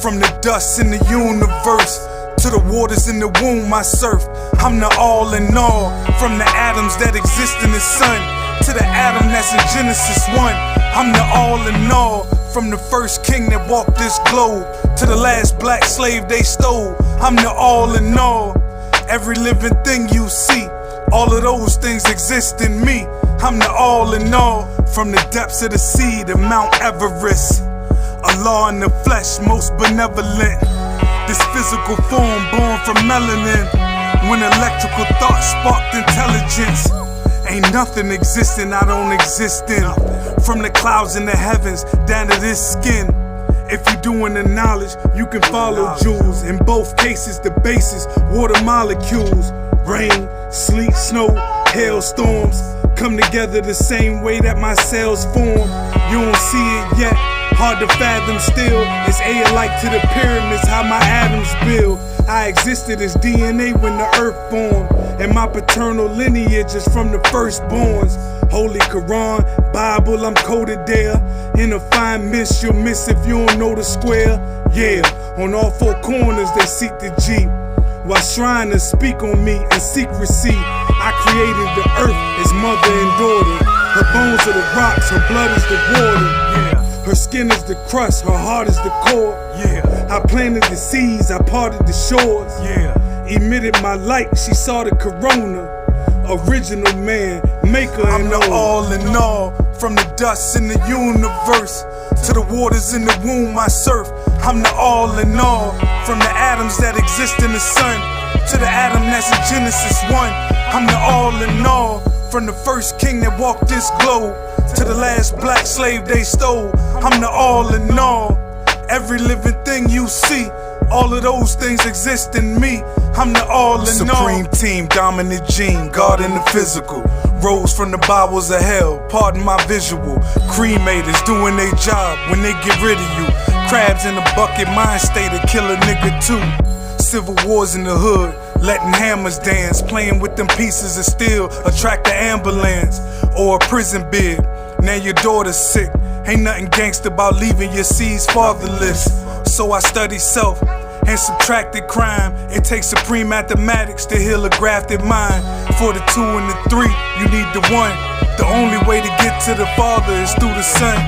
From the dust in the universe to the waters in the womb I surf, I'm the all in all. From the atoms that exist in the sun to the atom that's in Genesis 1, I'm the all in all. From the first king that walked this globe to the last black slave they stole, I'm the all in all. Every living thing you see, all of those things exist in me. I'm the all in all. From the depths of the sea to Mount Everest, Allah in the flesh, most benevolent. This physical form born from melanin. When electrical thought sparked intelligence, ain't nothing existing I don't exist in. From the clouds in the heavens down to this skin. If you doing the knowledge, you can follow jewels. In both cases, the basis, water molecules. Rain, sleet, snow, hailstorms come together the same way that my cells form. You don't see it yet, hard to fathom still. It's A-like to the pyramids, how my atoms build. I existed as DNA when the earth formed, and my paternal lineage is from the firstborns. Holy Quran, Bible, I'm coded there. In a fine mist, you'll miss if you don't know the square. Yeah, on all four corners they seek the G, while shriners speak on me in secrecy. I created the earth as mother and daughter. Her bones are the rocks, her blood is the water. Yeah. Her skin is the crust, her heart is the core. Yeah. I planted the seeds, I parted the shores. Yeah. Emitted my light, she saw the corona. Original man, maker, I'm the all in all. From the dust in the universe to the waters in the womb I surf, I'm the all in all. From the atoms that exist in the sun to the atom that's in Genesis 1, I'm the all in all. From the first king that walked this globe to the last black slave they stole, I'm the all in all. Every living thing you see, all of those things exist in me. I'm the all in all. Supreme team, dominant gene, God in the physical. Rose from the bowels of hell, pardon my visual. Cremators doing their job when they get rid of you. Crabs in a bucket, mind state to kill a nigga too. Civil wars in the hood, letting hammers dance. Playing with them pieces of steel, attract the ambulance. Or a prison bid, now your daughter's sick. Ain't nothing gangsta about leaving your seeds fatherless. So I study self and subtracted crime. It takes supreme mathematics to heal a grafted mind. For the 2 and the 3, you need the 1. The only way to get to the Father is through the Son.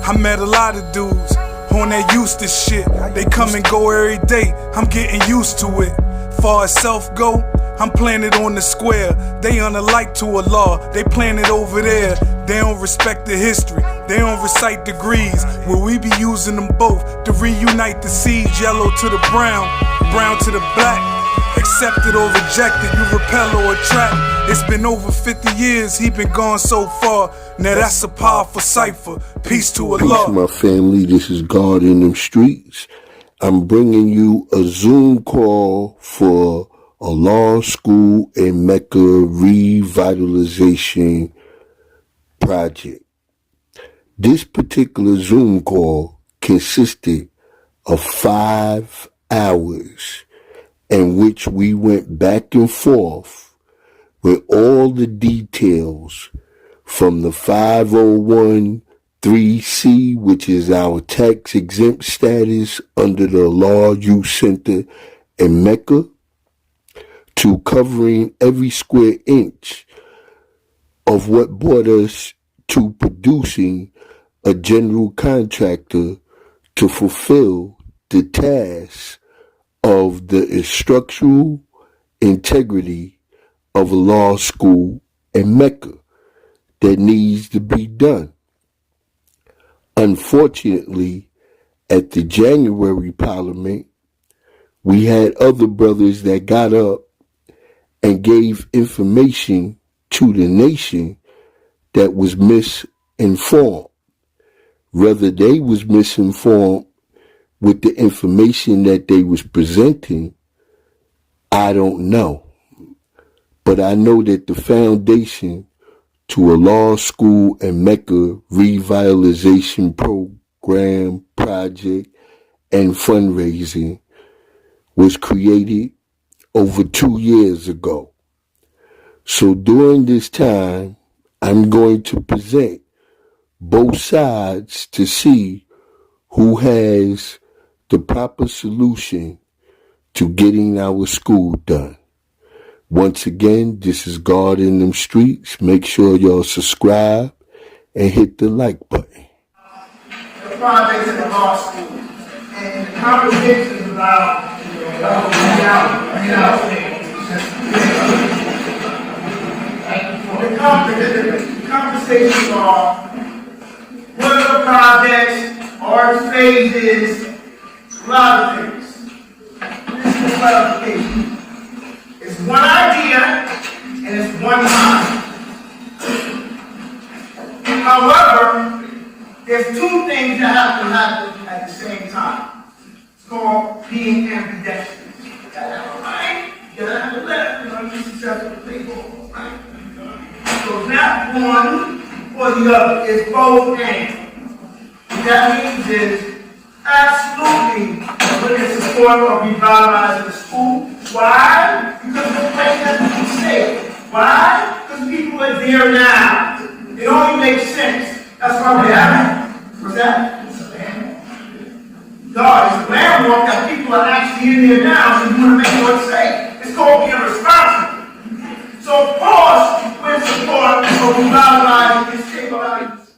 I met a lot of dudes on that used to shit. They come and go every day, I'm getting used to it. Far as self go, I'm planted on the square. They unalike to Allah, they planted over there. They don't respect the history, they don't recite degrees. Will we be using them both to reunite the seeds? Yellow to the brown, brown to the black. Accepted or rejected, you repel or attract. It's been over 50 years, he been gone so far. Now that's a powerful cipher. Peace to Allah. Peace, my family. This is God in them streets. I'm bringing you a Zoom call for a law school in Mecca revitalization project. This particular Zoom call consisted of 5 hours in which we went back and forth with all the details from the 501(c), which is our tax exempt status under the Law Youth Center in Mecca, to covering every square inch of what brought us to producing a general contractor to fulfill the tasks of the structural integrity of a law school in Mecca that needs to be done. Unfortunately, at the January Parliament, we had other brothers that got up and gave information to the nation that was misinformed. Whether they was misinformed with the information that they was presenting, I don't know. But I know that the foundation to a law school and Mecca revitalization program, project, and fundraising was created over 2 years ago. So during this time, I'm going to present both sides to see who has the proper solution to getting our school done. Once again, this is God in them streets. Make sure y'all subscribe and hit the like button. The projects in the law school and the conversations about the conversations are what are the projects, art phases, a lot of things. This is clarification. It's one idea and it's one mind. However, there's two things that have to happen at the same time. It's called being ambidextrous. You gotta have a right, you gotta have a left, you know, you're successful people, right? So it's not one or the other, it's both and. What that means is, absolutely, we're going to support or revitalize the school. Why? Because the place has to be safe. Why? Because people are there now. It only makes sense. That's why we have it. What's that? It's a landmark. God, it's a landmark that people are actually in there now, so you want to make sure it's safe. It's called being responsible. So, of course, we're in support of revitalizing and stabilizing.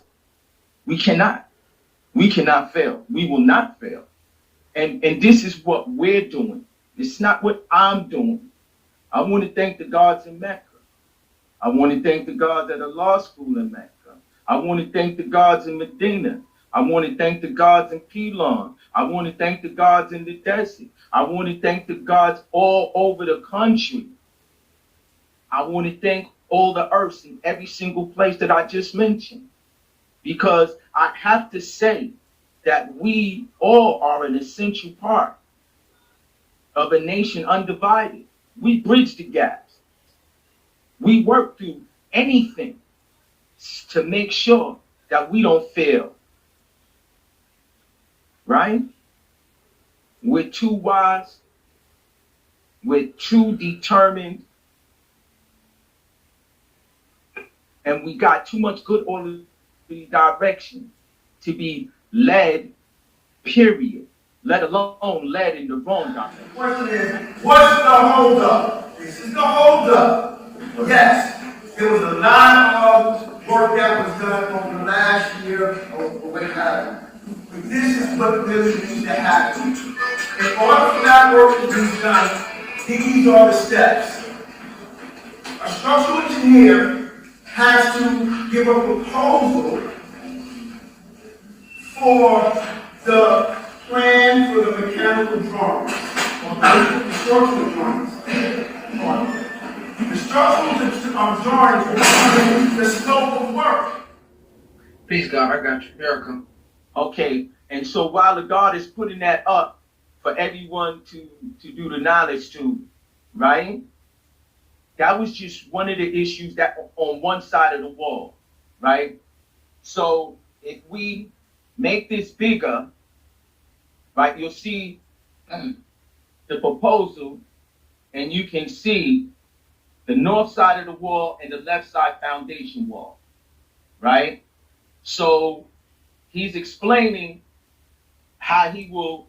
We cannot fail. We will not fail. And this is what we're doing. It's not what I'm doing. I want to thank the gods in Mecca. I want to thank the gods at the law school in Mecca. I want to thank the gods in Medina. I want to thank the gods in Pilon. I want to thank the gods in the desert. I want to thank the gods all over the country. I want to thank all the earths in every single place that I just mentioned. Because I have to say that we all are an essential part of a nation undivided. We bridge the gaps. We work through anything to make sure that we don't fail. Right? We're too wise. We're too determined. And we got too much good orderly direction to be led, period, let alone led in the wrong direction. The question is, what's the holdup? This is the holdup. Yes, there was a lot of work that was done over the last year or what have you. But this is what really needs to happen. In order for that work to be done, these are the steps. A structural engineer has to give a proposal for the plan for the mechanical drawings, or the structural drawings. The structural drawings will determine the scope of work. Peace, God, I got you. Here I come. Okay, and so while the God is putting that up for everyone to do the knowledge to, right? That was just one of the issues that on one side of the wall, right? So if we make this bigger, right, you'll see the proposal and you can see the north side of the wall and the left side foundation wall, right? So he's explaining how he will,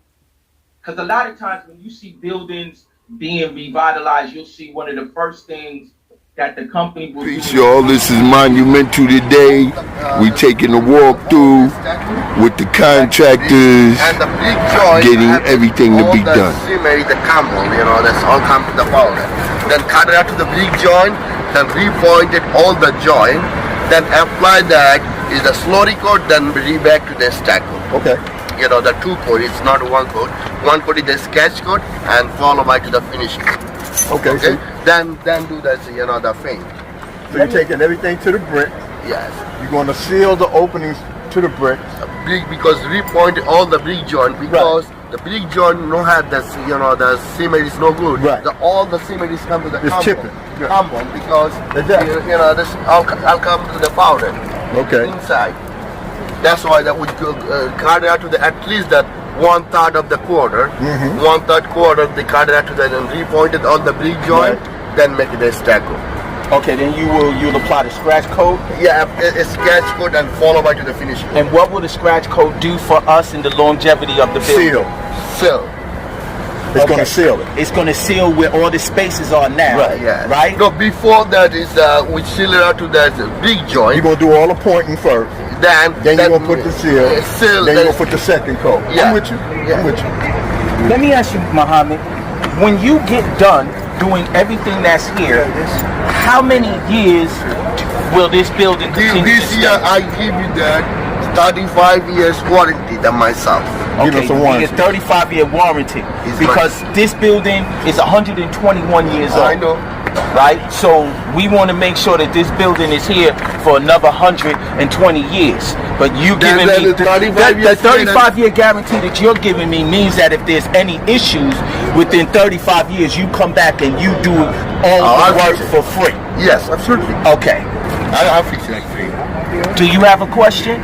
because a lot of times when you see buildings being revitalized, you'll see one of the first things that the company will Peace, y'all. This is Monumental today. We taking a walk through with the contractors, and the big joint, getting everything to be done. Severity, the compound, that's all come to the powder. Then cut it out to the big joint, then repointed all the joint, then apply that is the slurry coat, then reback to the stack coat. Okay. The two coat, it's not one coat. One coat is the sketch coat and followed by to the finish coat. Okay. So then do that, the thing. So you're taking everything to the brick. Yes. You're going to seal the openings to the brick. Because repoint all the brick joint because the brick joint no have the the cement is no good. Right. All the cement is come to the It's chipping. compound because Exactly. this all come to the powder. Okay. Inside. That's why that would cut it out to the at least that 1/3 of the quarter. 1/3 quarter they cut it out to the and repointed all the brick joint, then make it a stack up. Okay, then you'll apply the scratch coat. Yeah, a scratch coat and follow by to the finish coat. And what will the scratch coat do for us in the longevity of the building? Seal. It's going to seal it. It's going to seal where all the spaces are now. Right, yeah. Right? No, before that is we seal it out to that big joint. You're going to do all the pointing first. Then you're going to put the seal. Then you're going to put the second coat. Yeah. I'm with you. Yeah. I'm with you. Let me ask you, Muhammad, when you get done doing everything that's here, how many years will this building continue This to year stay? I give you that 35 years warranty than myself. Give us a warranty. A 35-year warranty because this building is 121 years old. I know. Right? So we want to make sure that this building is here for another 120 years. But you giving me the 35-year guarantee that you're giving me means that if there's any issues within 35 years, you come back and you do all the work for free. Yes, absolutely. Okay. I'll fix it for you. Do you have a question?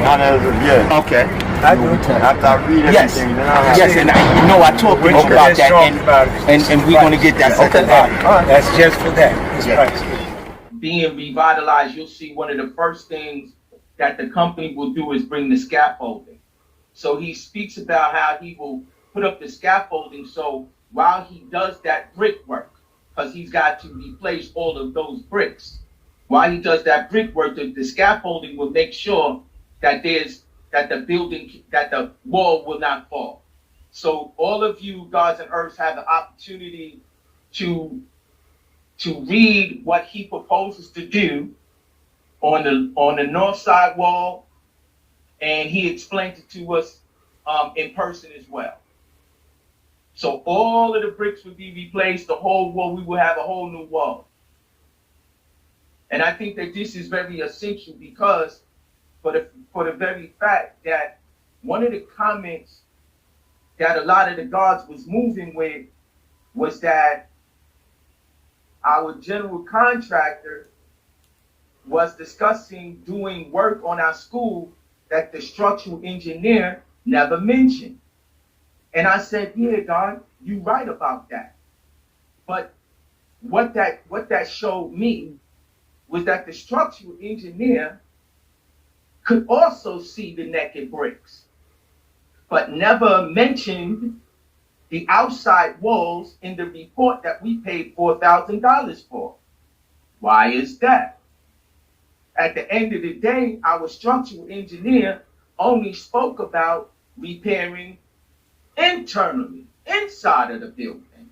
Yeah. Okay. After I read everything, Yes. then I'll Yes, and I talked with you about that, and we're going to get that second body. That's just for that. Being revitalized, you'll see one of the first things that the company will do is bring the scaffolding. So he speaks about how he will put up the scaffolding. So while he does that brickwork, because he's got to replace all of those bricks, while he does that brickwork, the scaffolding will make sure that the wall will not fall. So all of you, Gods and Earths, have the opportunity to read what he proposes to do on the north side wall, and he explained it to us in person as well. So all of the bricks would be replaced, the whole wall, we will have a whole new wall. And I think that this is very essential because for the very fact that one of the comments that a lot of the guards was moving with was that our general contractor was discussing doing work on our school that the structural engineer never mentioned. And I said, yeah, God, you're right about that. But what that showed me was that the structural engineer could also see the naked bricks, but never mentioned the outside walls in the report that we paid $4,000 for. Why is that? At the end of the day, our structural engineer only spoke about repairing internally, inside of the building,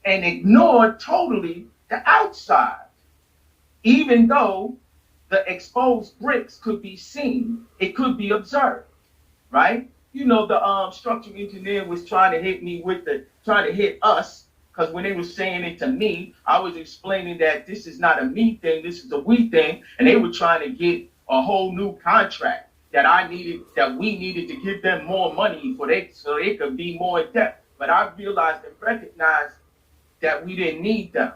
and ignored totally the outside. Even though the exposed bricks could be seen, it could be observed, right? You know, the structural engineer was trying to hit us, because when they were saying it to me, I was explaining that this is not a me thing, this is a we thing, and they were trying to get a whole new contract that we needed to give them more money so they could be more in depth. But I realized and recognized that we didn't need them.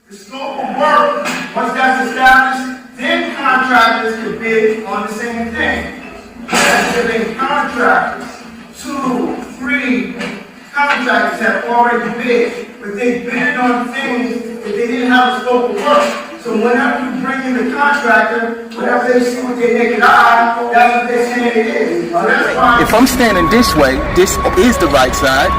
The scope of work, once that's established, then contractors can bid on the same thing. That's giving contractors 2, 3 contractors have already bid, but they bid on things that they didn't have a scope of work. So whenever you bring in the contractor, whenever they see with their naked eye, that's what they're saying it is. So that's why. If I'm standing this way, this is the right side.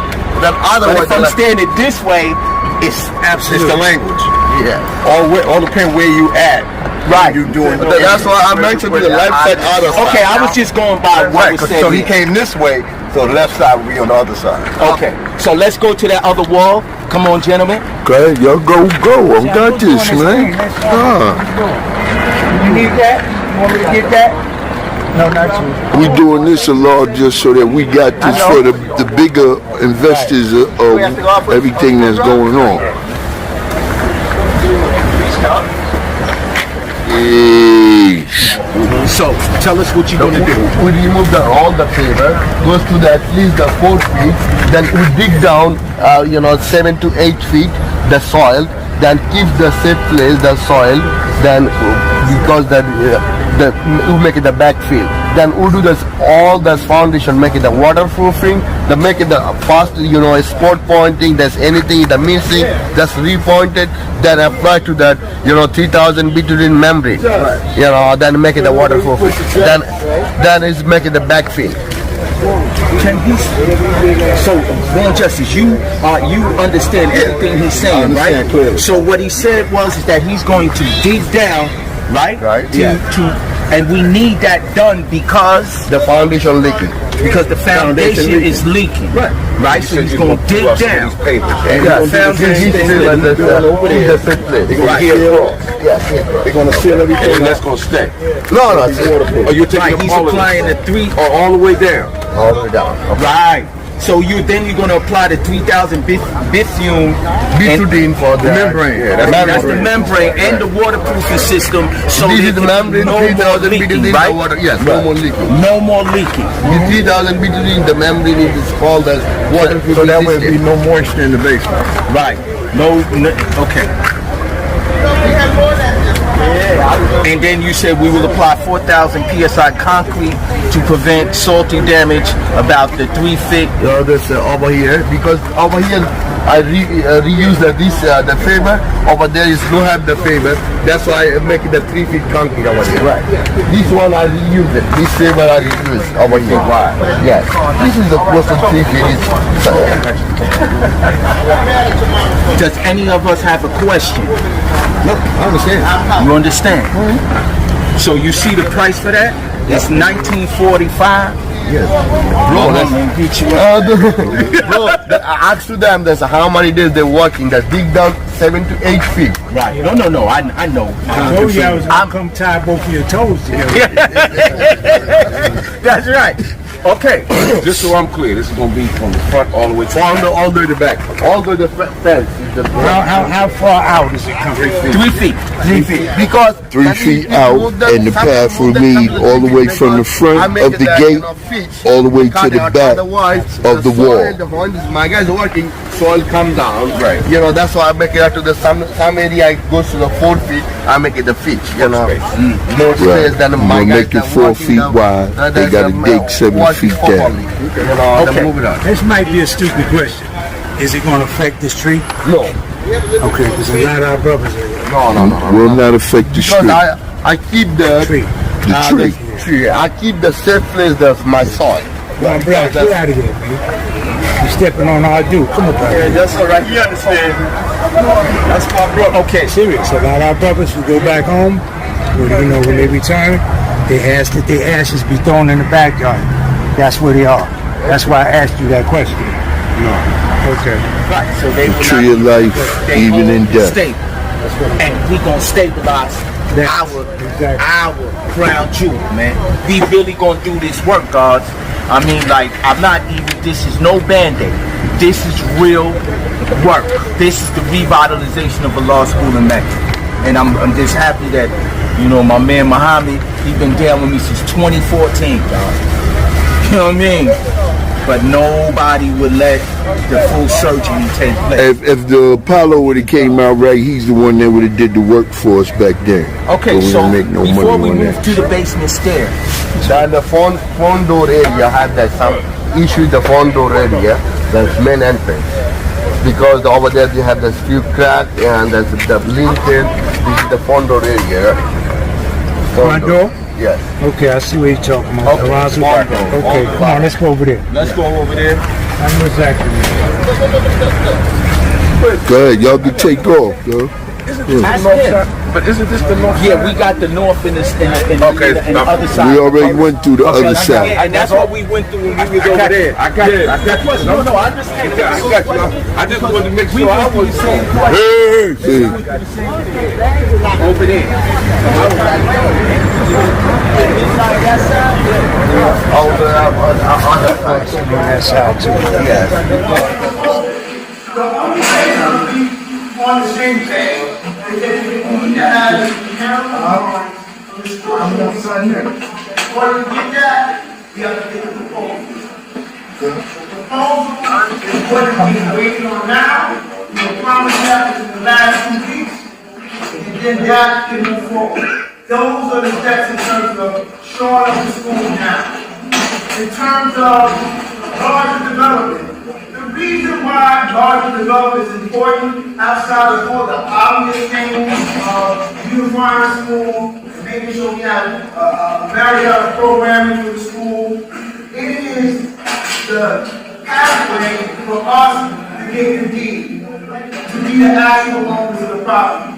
But if I'm standing this way, it's absolutely It's the language. Yeah. All depends where you at. right. You doing That's why I mentioned the left side, other side. Okay, I was just going by what right. was said. So he here. came this way, so the left side would be on the other side. Okay, so let's go to that other wall. Come on, gentlemen. Okay, y'all go. I got this, man. You need that? You want me to get that? No, not you. We doing this a lot just so that we got this for the bigger investors of everything that's going on. So, tell us what you're going to do. We remove all the paver, goes to at least the 4 feet, then we dig down, 7 to 8 feet, the soil, then keep the safe place, the soil, then because that we make it the backfill. Then we do this all this foundation, make it the waterproofing, then make it the fast, spot pointing. There's anything the missing, just repointed. Then apply to that, 3000 between membrane. Then make it the waterproofing. Then is make it the backfill. Can he? So, Lord Justice, you understand everything he's saying, right? Clearly. So what he said was is that he's going to dig down, right? Right. And we need that done because The foundation leaking. the foundation is leaking, right? So he's going to dig down. Yeah, they're going to seal everything and that's going to stay. No, Or you're taking Right, the he's pollen applying the all the way down. all the way down. right. So you're going to apply the 3,000 Bithune Betadine for the membrane. Yeah, that's the membrane and the waterproofing system. So This there is the can be membrane, no more 3000 leaking, betadine, right? the water. Yes, no more leaking. No more leaking. The 3000 betadine, the membrane is called as waterproofing So that way there'll be system. no moisture in the basement. Right. Okay. And then you said we will apply 4,000 psi concrete to prevent salty damage about the 3 feet. This over here, because over here I reuse the favor. Over there is no have the favor. That's why I make it the 3 feet concrete over here. Right. This one I reuse it. This favor I reuse over here. Why? Yes. This is the close to 3 feet. Does any of us have a question? No, I understand. You understand? So you see the price for that? It's $19.45. Yes. Bro, I asked to them, that's how many days they're working. That dig down 7 to 8 feet. Right. No. I know. I told you I was going to come tie both of your toes together. That's right. Okay. Just so I'm clear, this is going to be from the front all the way to All the way to the back. All the way to the fence. How far out is it coming? 3 feet. 3 feet. Because 3 feet out, and the path will lead all the way from the front of the gate all the way to the back of the wall. My guys are working, soil come down. Right. That's why I make it out to the some area. It goes to the 4 feet. I make it the feet. More space than my We'll guys. make it 4 feet wide. They got to dig 7 feet down. Then move it on. This might be a stupid question. Is it going to affect this tree? No. Okay, because a lot of our brothers are No. Will not affect the Because street. I keep the tree. tree. I keep the safe place of my soil. Come on, bro, get out of here, man. You're stepping on our dude. Come on, bro. That's all right. You understand? That's my brother. Okay, serious. A lot of our brothers who go back home, when they return, they ask that their ashes be thrown in the backyard. That's where they are. That's why I asked you that question. Okay. Right. So they The will tree not of life, they even in hold death. stable. And we gonna stabilize our crown jewel, man. We really gonna do this work, guys. I mean, I'm not even. This is no band-aid. This is real work. This is the revitalization of a law school in Mecca. And I'm just happy that my man Muhammad, he's been down with me since 2014, guys. You know what I mean? But nobody would let the full surgery take place. If the Apollo would have came out right, he's the one that would have did the work for us back then. Okay, But we so don't make no before money we on move that. to the basement stair, Then the front door area had that some issue. The front door area, that's main entrance, because over there they have this few crack and there's the lintel. This is the front door area. Front door? Yes. Okay, I see what you're talking about. Okay, Around the front back. door. Okay, come on, let's go over there. let's go over there. I know exactly. Go ahead, y'all can take off, yo. But isn't this the north? Yeah, we got the north and the other side. We already went through the other side. And that's what we went through when we was over there. I got you. No, I understand. I got you. I just wanted to make We sure I went through was the same Hey, hey. over there. That side too. On the same thing. Before you get that, you have to get the proposal. The proposal is what we're waiting on now. We promised that in the last 2 weeks. And then that can move forward. Those are the steps in terms of shoring up the school now. In terms of larger development, the reason why larger development is important outside of all the obvious things of unifying school and making sure we have a variety of programming for the school, it is the pathway for us to get the deed, to be the actual owners of the property.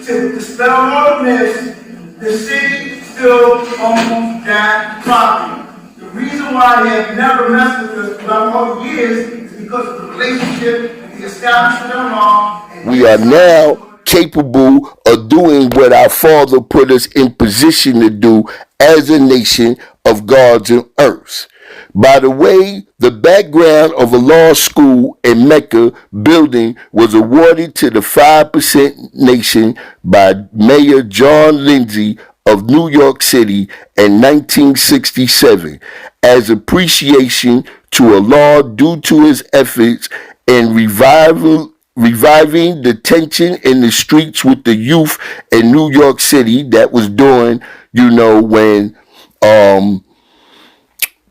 To dispel all of this, the city still owns that property. The reason why they have never messed with us throughout all the years is because of the relationship and the establishment of law. We are now capable of doing what our Father put us in position to do as a nation of gods and earths. By the way, the background of a law school in Mecca building was awarded to the 5% Nation by Mayor John Lindsay of New York City in 1967 as appreciation to Allah due to his efforts in reviving the tension in the streets with the youth in New York City that was during, when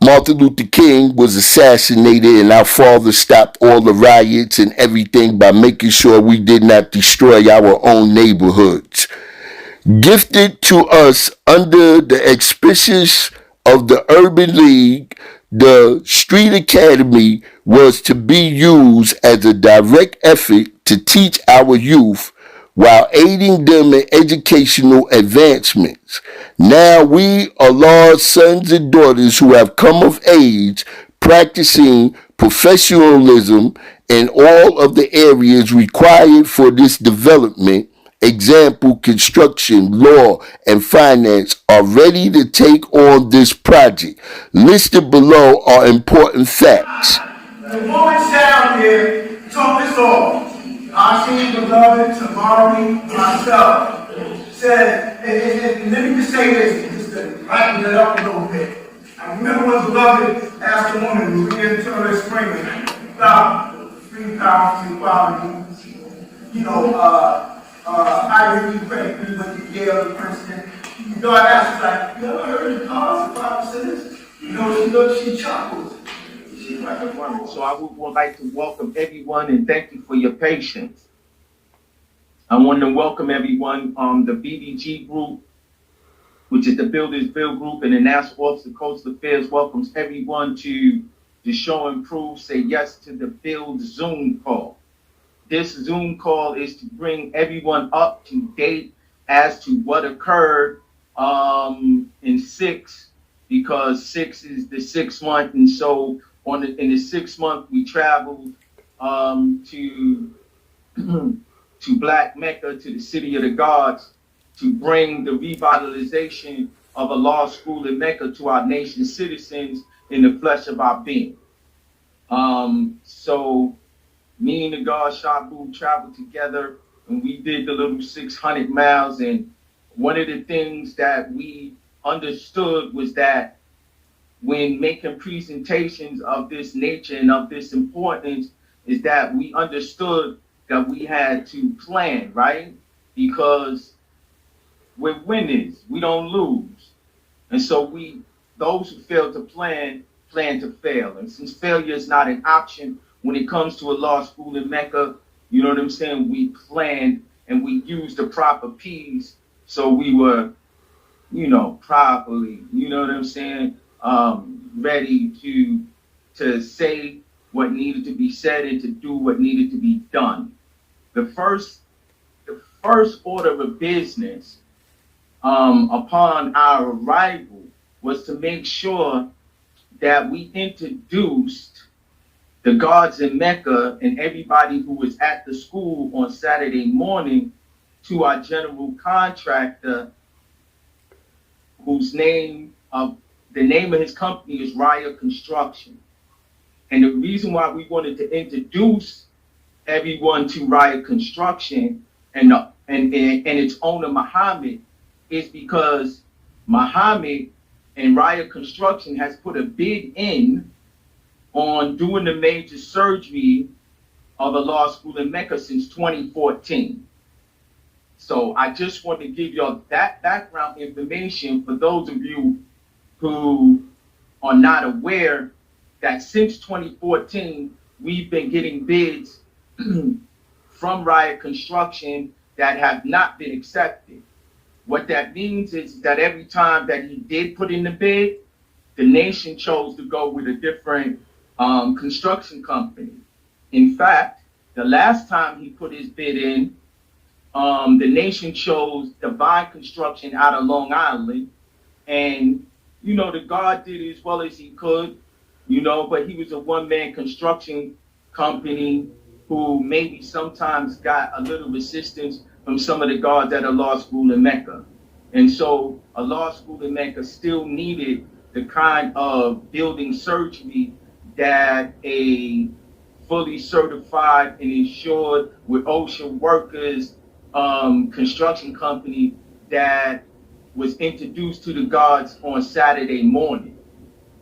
Martin Luther King was assassinated, and our Father stopped all the riots and everything by making sure we did not destroy our own neighborhoods. Gifted to us under the auspices of the Urban League, the Street Academy was to be used as a direct effort to teach our youth while aiding them in educational advancements. Now we are Lord's sons and daughters who have come of age, practicing professionalism in all of the areas required for this development. Example, construction, law, and finance are ready to take on this project. Listed below are important facts. The woman sat out there, told us all. I seen beloved Tamari myself. Said, and let me just say this, just to lighten it up a little bit. I remember when beloved asked the woman, Maria Turner Springer, about 3 pounds equality, Ivy League credit, we went to Yale and Princeton. I asked her, like, you ever heard of cars of 5%? She chuckles. She's like a woman. So I would like to welcome everyone and thank you for your patience. I want to welcome everyone, the BDG group, which is the Builders Bill Group, and the National Office of Coastal Affairs welcomes everyone to the Show and Prove, Say Yes to the Build Zoom call. This Zoom call is to bring everyone up to date as to what occurred in 6, because 6 is the 6th month, and so in the 6th month we traveled to Black Mecca, to the city of the gods, to bring the revitalization of a law school in Mecca to our nation's citizens in the flesh of our being. So me and the God Shabu traveled together, and we did the little 600 miles. And one of the things that we understood was that when making presentations of this nature and of this importance, is that we understood that we had to plan, right? Because we're winners, we don't lose. And so those who fail to plan to fail. And since failure is not an option, when it comes to a law school in Mecca, you know what I'm saying? We planned and we used the proper P's, so we were, properly, you know what I'm saying? Ready to say what needed to be said and to do what needed to be done. The first order of business upon our arrival was to make sure that we introduced the guards in Mecca and everybody who was at the school on Saturday morning to our general contractor, whose the name of his company is Raya Construction. And the reason why we wanted to introduce everyone to Raya Construction and its owner Muhammad is because Muhammad and Raya Construction has put a bid in on doing the major surgery of a law school in Mecca since 2014. So I just want to give y'all that background information for those of you who are not aware that since 2014, we've been getting bids from Riot Construction that have not been accepted. What that means is that every time that he did put in the bid, the nation chose to go with a different construction company. In fact, the last time he put his bid in, the nation chose Divine Construction out of Long Island. And, you know, the guard did as well as he could, you know, but he was a one-man construction company who maybe sometimes got a little assistance from some of the guards at a law school in Mecca. And so a law school in Mecca still needed the kind of building surgery that a fully certified and insured with OSHA workers construction company that was introduced to the guards on Saturday morning.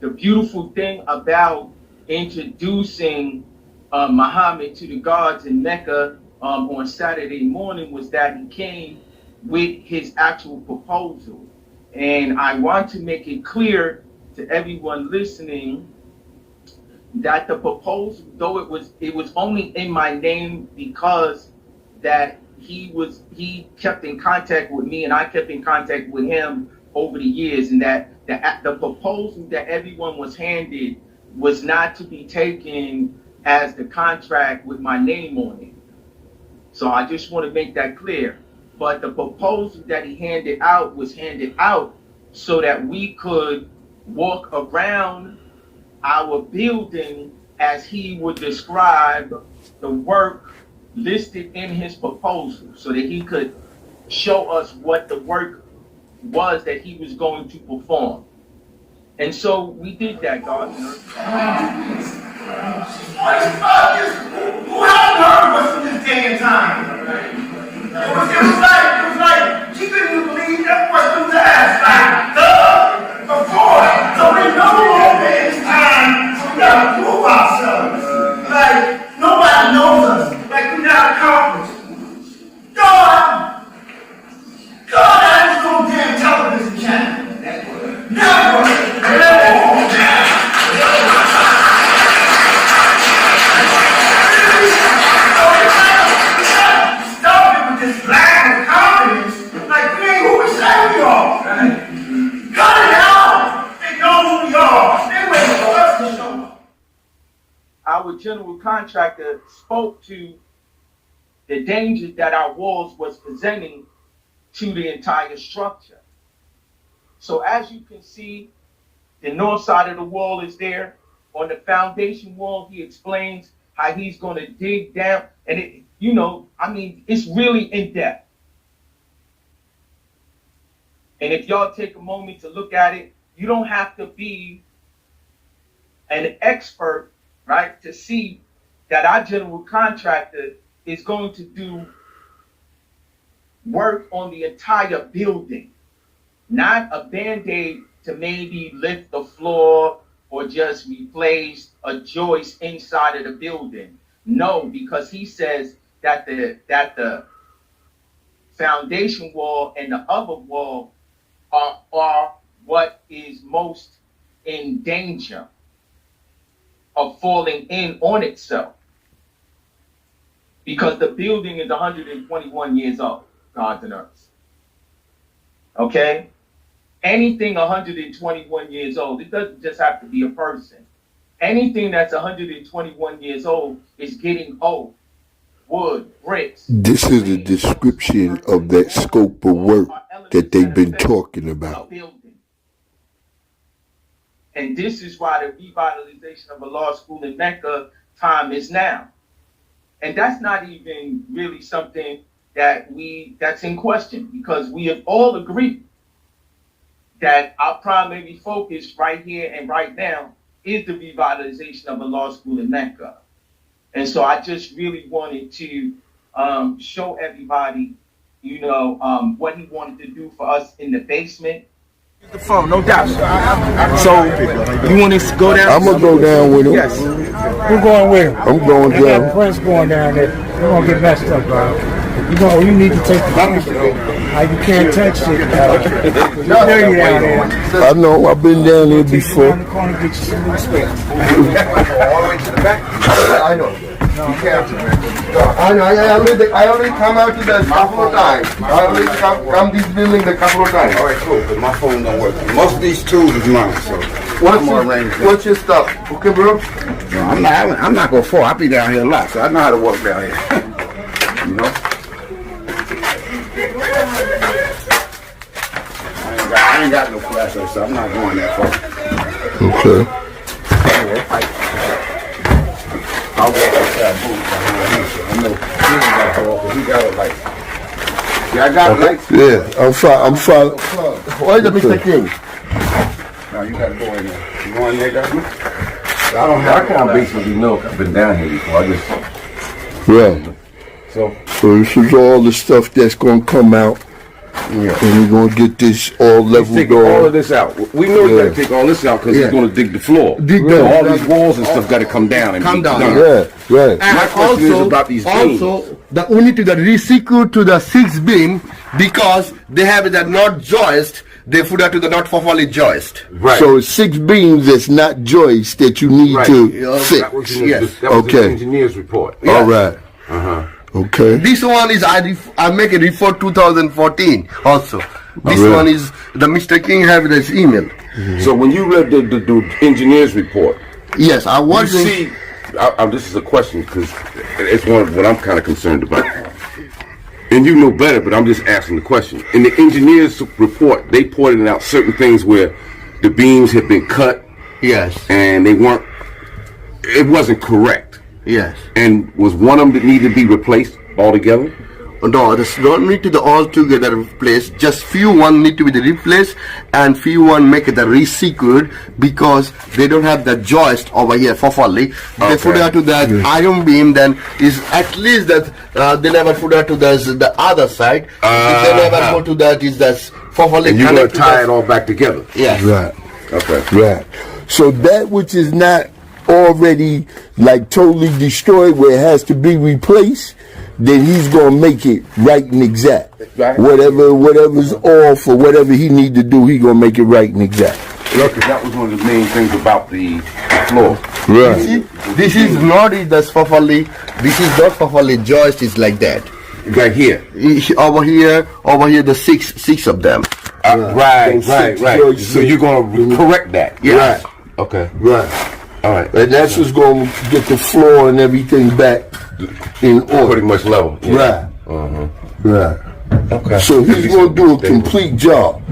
The beautiful thing about introducing Muhammad to the guards in Mecca on Saturday morning was that he came with his actual proposal. And I want to make it clear to everyone listening that the proposal, though it was only in my name because that he kept in contact with me and I kept in contact with him over the years, and that the proposal that everyone was handed was not to be taken as the contract with my name on it. So I just want to make that clear. But the proposal that he handed out was handed out so that we could walk around our building as he would describe the work listed in his proposal, so that he could show us what the work was that he was going to perform. And so we did that, God. Who hasn't heard of us in this day and time? It was like, she couldn't even believe that was through the ass. Like, of course. So we no longer it's time, so we gotta prove ourselves. Like, nobody knows us. Like, we're not accomplished. God has no damn television channel. Never. Our general contractor spoke to the dangers that our walls was presenting to the entire structure. So as you can see, the north side of the wall is there. On the foundation wall, he explains how he's going to dig down. And it, you know, I mean, it's really in depth. And if y'all take a moment to look at it, you don't have to be an expert, right, to see that our general contractor is going to do work on the entire building, not a Band-Aid to maybe lift the floor or just replace a joist inside of the building. No, because he says that the foundation wall and the other wall are what is most in danger of falling in on itself, because the building is 121 years old, gods and earths. Okay? Anything 121 years old, it doesn't just have to be a person. Anything that's 121 years old is getting old. Wood, bricks. This is a description of that scope of work that they've been talking about. And this is why the revitalization of a law school in Mecca time is now. And that's not even really something that's in question, because we have all agreed that our primary focus right here and right now is the revitalization of a law school in Mecca. And so I just really wanted to show everybody, you know, what he wanted to do for us in the basement. The phone, no doubt. So you want us to go down? I'm gonna go down with him. Yes. We're going with him. I'm going They got down. Prince going down there. We're gonna get messed up, bro. You need to take the sample. You can't touch it. It's dirty down there. I know, I've been down there before. Around the corner, get you some little space. All the way to the back? I know. You can't. I know. I already come out to the couple of times. I already come this building a couple of times. All right, cool. But my phone don't work. Most of these tools is mine, so What's your stuff? Okay, bro. no, I'm not gonna fall. I be down here a lot, so I know how to work down here. You know. I ain't got no flashlight, so I'm not going that far. Okay. I'll walk outside booth behind him, so I know he ain't got to walk, 'cause he got a light. Yeah, I got a light. Yeah, I'm fine. Why the Mr. King? Now you gotta go in there. You go in there, got me? I can't basically know. I've been down here before. Right. So this is all the stuff that's gonna come out. Yeah. And we're gonna get this all leveled take all of off. this out. We know you gotta take all this out because he's gonna dig the floor. down. All these walls and stuff gotta come down and be done. Yeah, right. My question is about these beams. Also, the unit that re-secured to the 6 beam because they have that not joist. They put that to the not properly joist. Right. So it's 6 beams that's not joist that you need to fix. That was Yes. that was Okay. the engineer's report. All right. Okay. This one is I make a report 2014 also. This really? one is the Mr. King have this email. So when you read the engineer's report, Yes, I you was see, this is a question because it's one of what I'm kind of concerned about. And you know better, but I'm just asking the question. In the engineer's report, they pointed out certain things where the beams had been cut. Yes. And it wasn't correct. Yes. And was one of them that needed to be replaced altogether? No, this don't need to the all together replaced. Just few one need to be replaced and few one make it the re-secured because they don't have the joist over here properly. They put that to that iron beam, then is at least that they never put that to the other side. If they never go to that is that properly. And you're gonna tie it all back together. Yes. Right. Okay. Right. So that which is not already like totally destroyed where it has to be replaced, then he's gonna make it right and exact. Right. Whatever's off or whatever he need to do, he gonna make it right and exact. Yeah, 'cause that was one of the main things about the floor. Right. See, this is not that's properly. This is not properly joist. Is like that. Right here. Over here, the six of them. Right. So you're gonna correct that. Yes. Right. Okay. Right. All right. And that's what's gonna get the floor and everything back in order. Pretty much level. Yeah. Right. Right. Okay. So he's gonna do a complete job.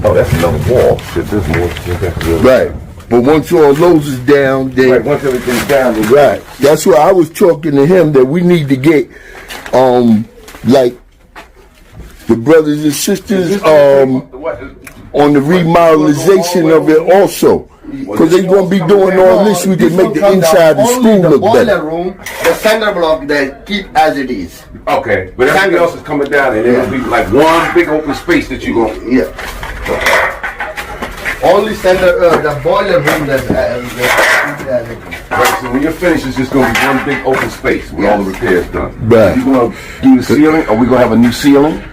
Oh, that's another wall. Shit, this more. Right. But once all those is down, then Right. Once everything's down, then right. That's why I was talking to him that we need to get like the brothers and sisters on the remodelization of it also. Because they're going to be doing all this, we can make the inside of the school look boiler better. room, the center block, they keep as it is. Okay, but everything else is coming down, and it'll be like one big open space that you're going. Yeah. Only center, the boiler room that's keep as it is. Right, so when you're finished, it's just going to be one big open space with all the repairs done. Right. You going to do the ceiling? Are we going to have a new ceiling?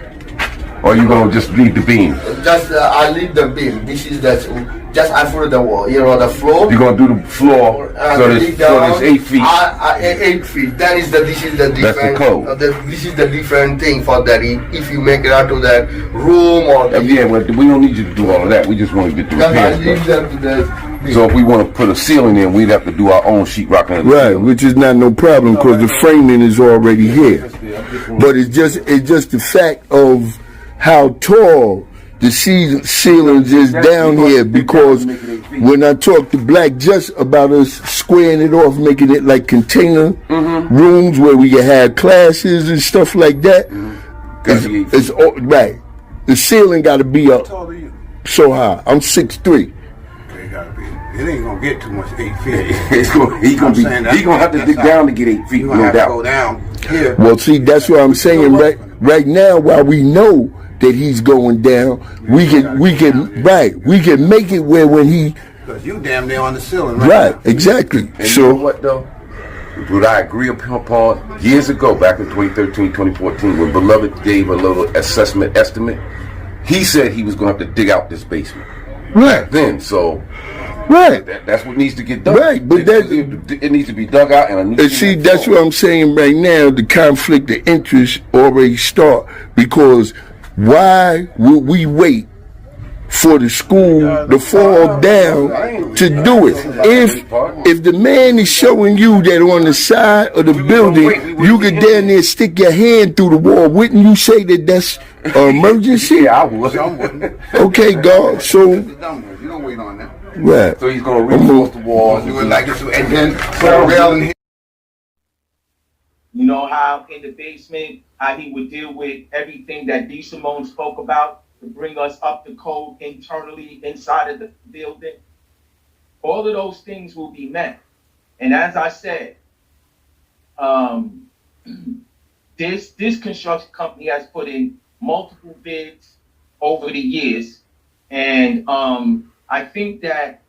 Or are you going to just leave the beam? Just I leave the beam. This is just I put the wall, the floor. You're going to do the floor, so there's 8 feet. 8 feet. This is the different. That's the code. This is the different thing for that. If you make it out to that room or Yeah, well, we don't need you to do all of that. We just want to get the just I repairs leave done. them to the. So if we want to put a ceiling in, we'd have to do our own sheetrock. Right, which is not no problem because the framing is already here. But it's just the fact of how tall the ceilings is down here, because when I talked to Black just about us squaring it off, making it like container rooms where we can have classes and stuff like that, it's all, right. The ceiling got to be up so high. I'm 6'3". It ain't gonna get too much 8 feet. He's gonna have to dig down to get 8 feet. You're gonna have to go down here. Well, see, that's what I'm saying. Right now, while we know that he's going down, we can make it where when he Because you damn near on the ceiling, right? right, exactly. And so you know what though? What I agree upon years ago, back in 2013, 2014, when Beloved gave a little assessment estimate, he said he was going to have to dig out this basement. Right. Then, so right. That's what needs to get done. Right, but it needs to be dug out, and see, that's what I'm saying right now. The conflict of interest already start, because why would we wait for the school to fall down to do it? If the man is showing you that on the side of the building you could down there stick your hand through the wall, wouldn't you say that that's an emergency? Yeah, I would. Okay, God. So you don't wait on that. Right. So he's gonna reinforce the walls, do it like this, and then put a rail in here. You know how in the basement, how he would deal with everything that D. Simone spoke about to bring us up to code internally inside of the building? All of those things will be met. And as I said, this construction company has put in multiple bids over the years. And I think that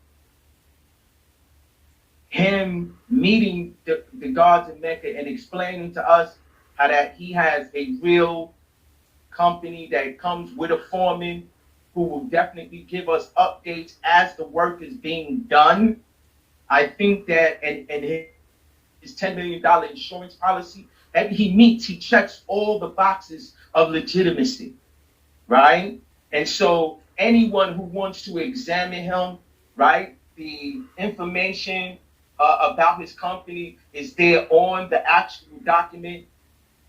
him meeting the gods in Mecca and explaining to us how that he has a real company that comes with a foreman who will definitely give us updates as the work is being done. I think that, and his $10 million insurance policy that he checks all the boxes of legitimacy, right? And so anyone who wants to examine him, right, the information about his company is there on the actual document.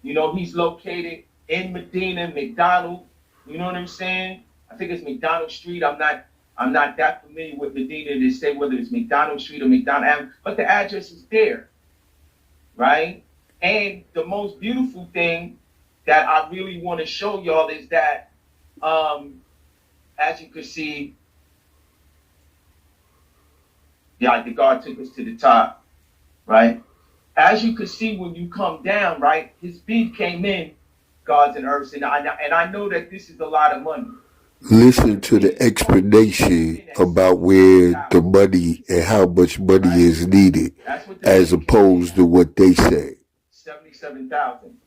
You know, he's located in Medina, McDonald. You know what I'm saying? I think it's McDonald Street. I'm not that familiar with Medina to say whether it's McDonald Street or McDonald Avenue, but the address is there, right? And the most beautiful thing that I really want to show y'all is that, as you can see, yeah, the guard took us to the top, right? As you can see when you come down, right, his bid came in, gods and earths, and I know that this is a lot of money. Listen to the explanation about where the money and how much money is needed, as opposed to what they say. 77,000.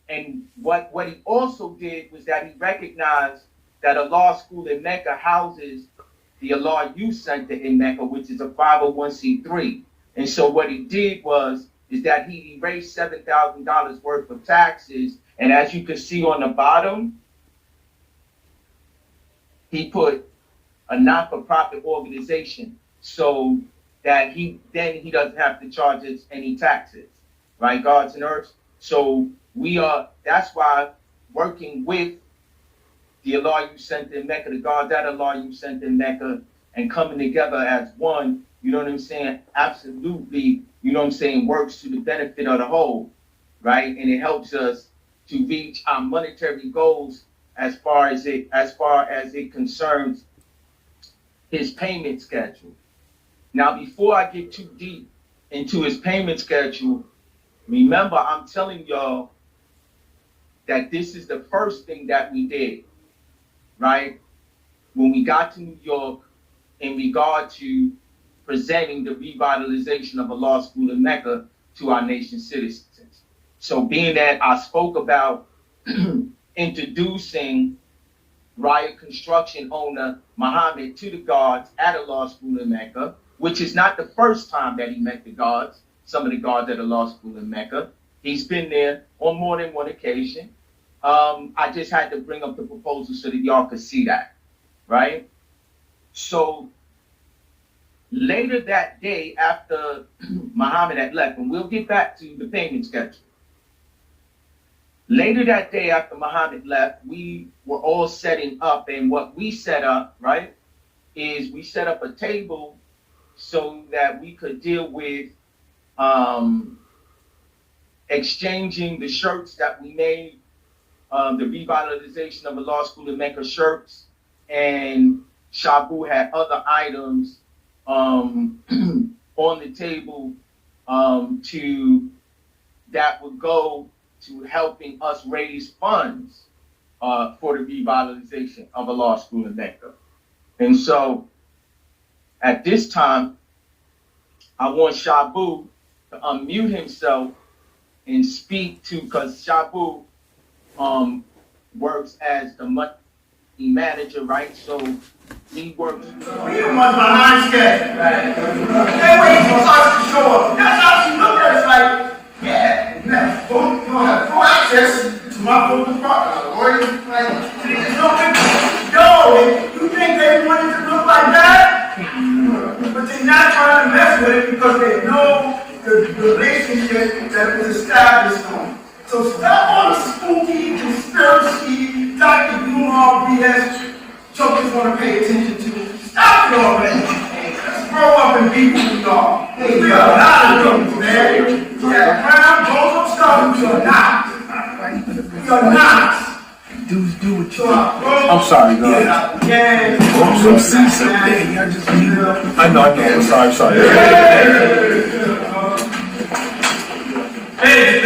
And what he also did was that he recognized that a law school in Mecca houses the Allah Youth Center in Mecca, which is a 501c3. And so what he did is that he erased $7,000 worth of taxes. And as you can see on the bottom, he put a not-for-profit organization so that he doesn't have to charge us any taxes, right, gods and earths? So that's why working with the Allah Youth Center in Mecca, the gods that Allah Youth Center in Mecca, and coming together as one, you know what I'm saying, absolutely, you know what I'm saying, works to the benefit of the whole, right? And it helps us to reach our monetary goals as far as it concerns his payment schedule. Now, before I get too deep into his payment schedule, remember, I'm telling y'all that this is the first thing that we did, right? When we got to New York in regard to presenting the revitalization of a law school in Mecca to our nation's citizens. So being that I spoke about introducing Riot Construction owner Muhammad to the guards at a law school in Mecca, which is not the first time that he met the guards, some of the guards at a law school in Mecca. He's been there on more than one occasion. I just had to bring up the proposal so that y'all could see that, right? So later that day after Muhammad had left, and we'll get back to the payment schedule. Later that day after Muhammad left, we were all setting up, and what we set up, right, is we set up a table so that we could deal with exchanging the shirts that we made, the revitalization of a law school in Mecca shirts, and Shabu had other items on the table that would go to helping us raise funds for the revitalization of a law school in Mecca. And so at this time, I want Shabu unmute himself and speak to, because Shabu works as the money manager, right? So he works. We the ones behind schedule. Right. They wait for us to show up. That's how she looked at us like, yeah, now, you don't have full access to my full department. Lawyers, like, there's no you think they wanted to look like that? But they're not trying to mess with it because they know the relationship that was established on. So stop all the spooky conspiracy, Dr. Doom, all BS jokers want to pay attention to. Stop it already. Let's grow up and be who we are. We are not a jokers, man. Yeah, brown, goes up stuff, we are not. We are not. Dudes do what you I'm sorry, no. Yeah. I'm see something. I know. I'm sorry. Hey.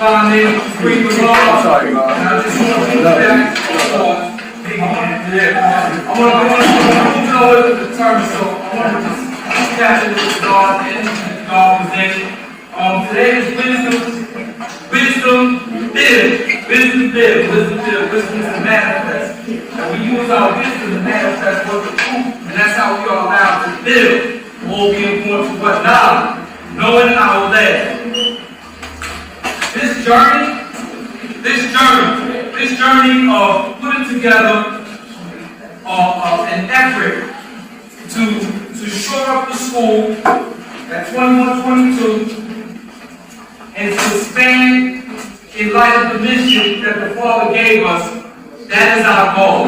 My name is Free the Law. I'm sorry, man. And I just want to look back. I want to move over the term, so I want to just capture this God and God presented. Today is wisdom live. Wisdom is to manifest. And we use our wisdom to manifest what the truth, and that's how we are allowed to live. All being born to what knowledge, knowing our land. This journey of putting together an effort to shore up the school at 21-22 and to expand in light of the mission that the Father gave us. That is our goal.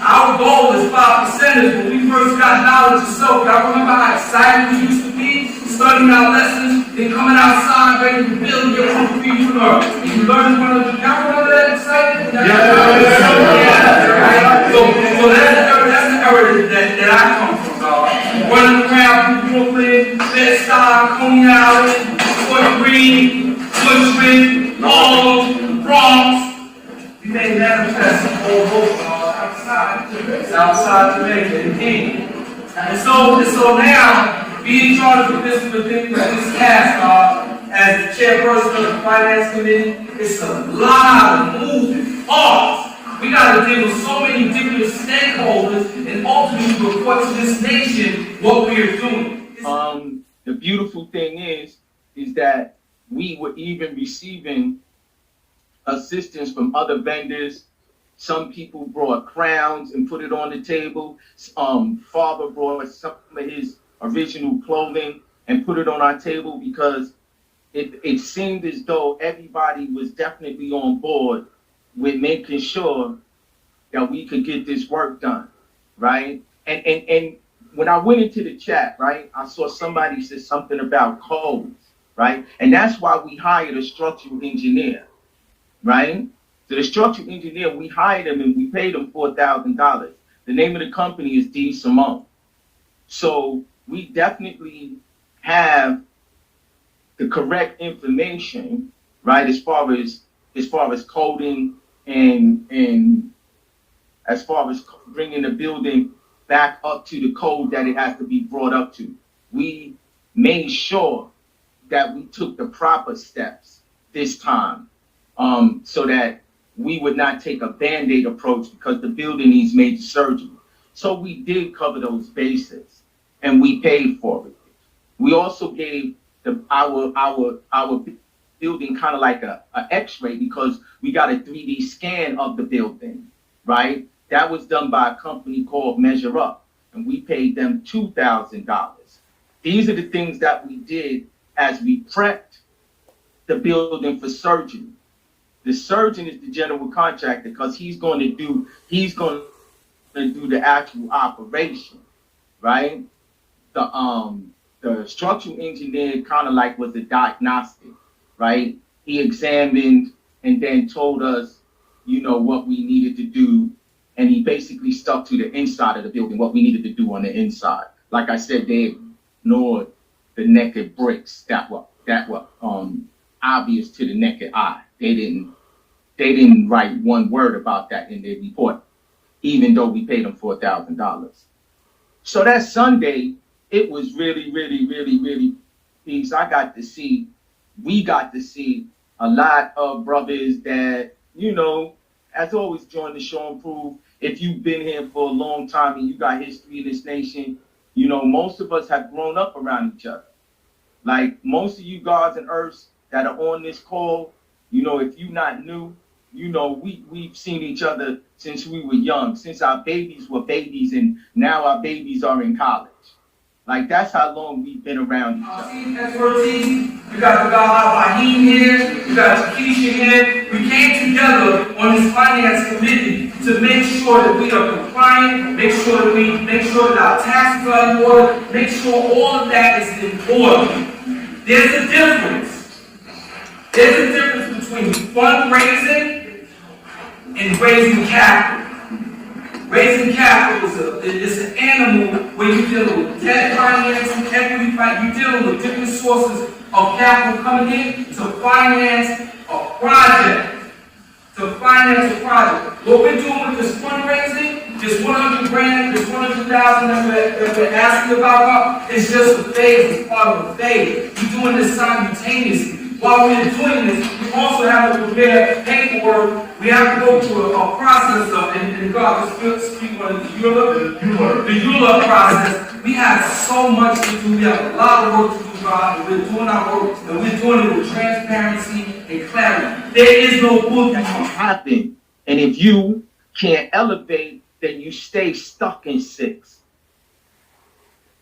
Our goal is 5%. When we first got knowledge of self, I remember how excited we used to be, studying our lessons, then coming outside, ready to build your own entrepreneur. And you learn one of the, y'all remember that excitement? So that's the era that I come from, dog. Running around through Brooklyn, Bed-Stuy, Coney Island, Fort Greene, Bushwick, Harlem, Bronx. We made manifest all over. Outside to make it indeed. And so now, being charged with this task, as the chairperson of the finance committee, it's a lot of moving parts. We got to deal with so many different stakeholders and ultimately report to this nation what we are doing. The beautiful thing is that we were even receiving assistance from other vendors. Some people brought crowns and put it on the table. Father brought some of his original clothing and put it on our table because it seemed as though everybody was definitely on board with making sure that we could get this work done, right? And when I went into the chat, right, I saw somebody said something about codes, right? And that's why we hired a structural engineer, right? So the structural engineer, we hired him and we paid him $4,000. The name of the company is D. Simone. So we definitely have the correct information, right, as far as coding and as far as bringing the building back up to the code that it has to be brought up to. We made sure that we took the proper steps this time, so that we would not take a Band-Aid approach because the building needs major surgery. So we did cover those bases and we paid for it. We also gave our building kind of like a x-ray because we got a 3D scan of the building, right? That was done by a company called Measure Up, and we paid them $2,000. These are the things that we did as we prepped the building for surgery. The surgeon is the general contractor because he's going to do the actual operation, right? The structural engineer kind of like was a diagnostic, right? He examined and then told us, what we needed to do. And he basically stuck to the inside of the building, what we needed to do on the inside. Like I said, they ignored the naked bricks that were obvious to the naked eye. They didn't write one word about that in their report, even though we paid them $4,000. So that Sunday, it was really, really, really, really peace. We got to see a lot of brothers that, as always, join the show and prove. If you've been here for a long time and you got history in this nation, most of us have grown up around each other. Like most of you gods and earths that are on this call, if you're not new, we've seen each other since we were young, since our babies were babies, and now our babies are in college. Like, that's how long we've been around each other. Expertise. You got the God Rahim here. You got Takesha here. We came together on this finance committee to make sure that we are compliant, make sure that our taxes are in order, make sure all of that is in order. There's a difference. There's a difference between fundraising and raising capital. Raising capital is an animal where you're dealing with debt financing, equity financing, you're dealing with different sources of capital coming in to finance a project. What we're doing with this fundraising, this 100 grand, this 100,000 that we're asking about, is just a phase, it's part of a phase. We're doing this simultaneously. While we're doing this, we also have to prepare paperwork. We have to go through a process of, and God, let's speak on the EULA process. We have so much to do. We have a lot of work to do, God, and we're doing our work, and we're doing it with transparency and clarity. There is no book that can happen. And if you can't elevate, then you stay stuck in 6.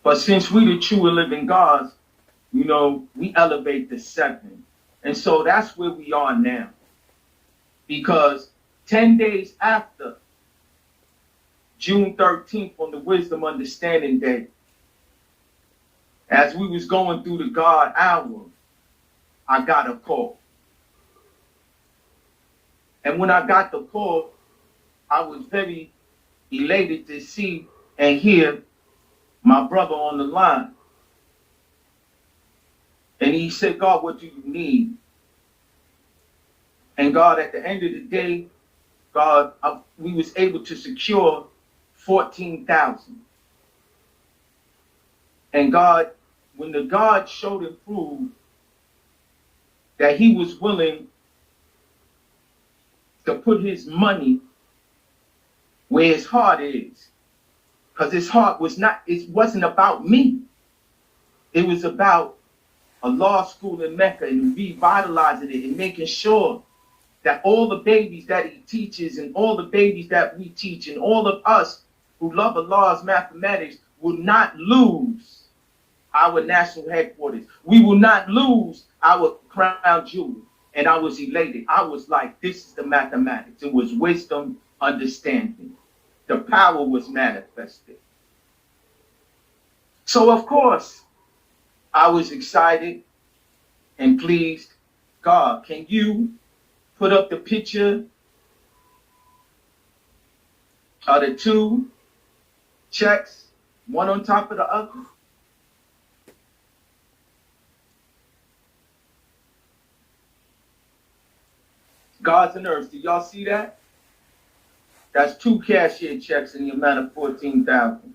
But since we the true and living gods, we elevate to 7. And so that's where we are now. Because 10 days after June 13th on the Wisdom Understanding Day, as we was going through the God hour, I got a call. And when I got the call, I was very elated to see and hear my brother on the line. And he said, God, what do you need? And God, at the end of the day, God, we was able to secure 14,000. And God, when the God showed and proved that he was willing to put his money where his heart is, because his heart it wasn't about me. It was about a law school in Mecca and revitalizing it and making sure that all the babies that he teaches and all the babies that we teach and all of us who love Allah's mathematics will not lose our national headquarters. We will not lose our crown jewel. And I was elated. I was like, this is the mathematics. It was wisdom, understanding. The power was manifested. So, of course, I was excited and pleased. God, can you put up the picture of the 2 checks, one on top of the other? Gods and earths, do y'all see that? That's 2 cashier checks in the amount of 14,000.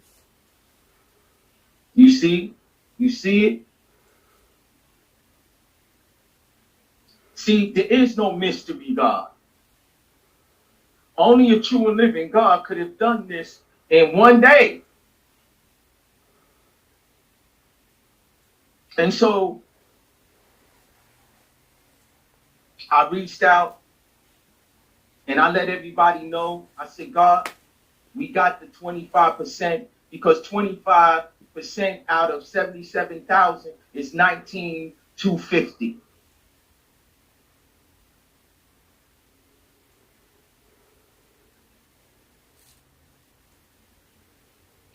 You see? You see it? See, there is no mystery God. Only a true and living God could have done this in one day. And so I reached out and I let everybody know. I said, God, we got the 25% because 25% out of 77,000 is 19,250.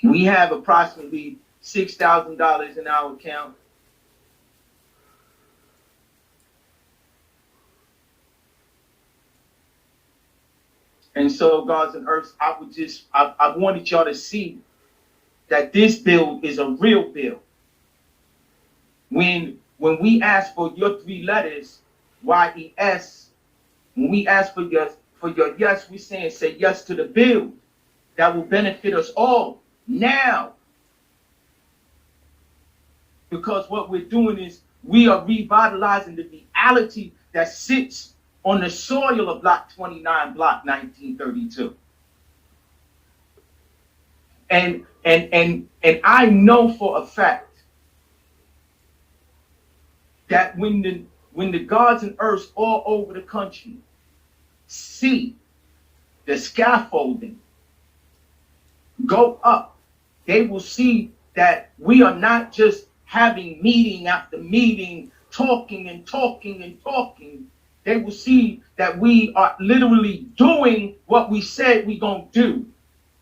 We have approximately $6,000 in our account. And so, gods and earths, I wanted y'all to see that this bill is a real bill. When we ask for your 3 letters, YES, when we ask for your yes, we're saying say yes to the bill that will benefit us all now. Because what we're doing is we are revitalizing the reality that sits on the soil of Block 29, Block 1932. And I know for a fact that when the gods and earths all over the country see the scaffolding go up, they will see that we are not just having meeting after meeting, talking and talking and talking. They will see that we are literally doing what we said we're going to do.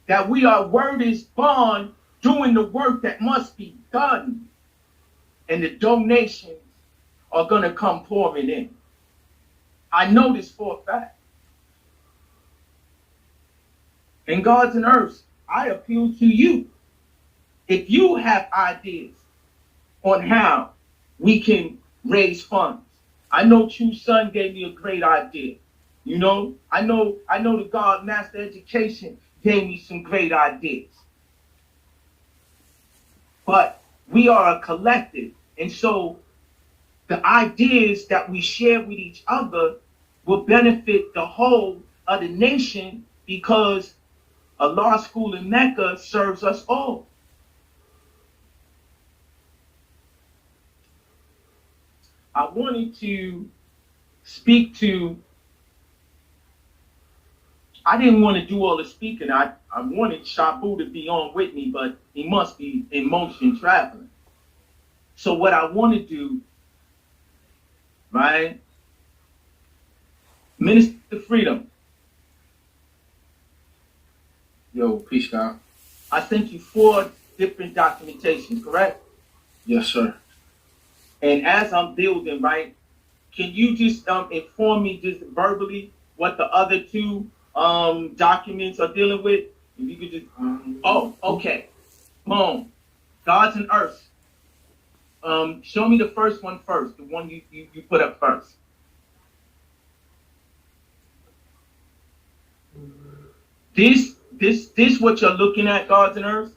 That we are word is bond, doing the work that must be done. And the donations are going to come pouring in. I know this for a fact. And gods and earths, I appeal to you. If you have ideas on how we can raise funds, I know True Son gave me a great idea. You know, I know the God Master Education gave me some great ideas. But we are a collective, and so the ideas that we share with each other will benefit the whole of the nation, because a law school in Mecca serves us all. I wanted to speak to, I didn't want to do all the speaking. I wanted Shabu to be on with me, but he must be in motion traveling. So what I want to do, right? Minister Freedom. Yo, peace, God. I sent you 4 different documentations, correct? Yes, sir. And as I'm building, right, can you just inform me just verbally what the other 2 documents are dealing with? If you could just, oh, okay. Boom. Gods and Earths. Show me the first one first, the one you put up first. This what you're looking at, Gods and Earths,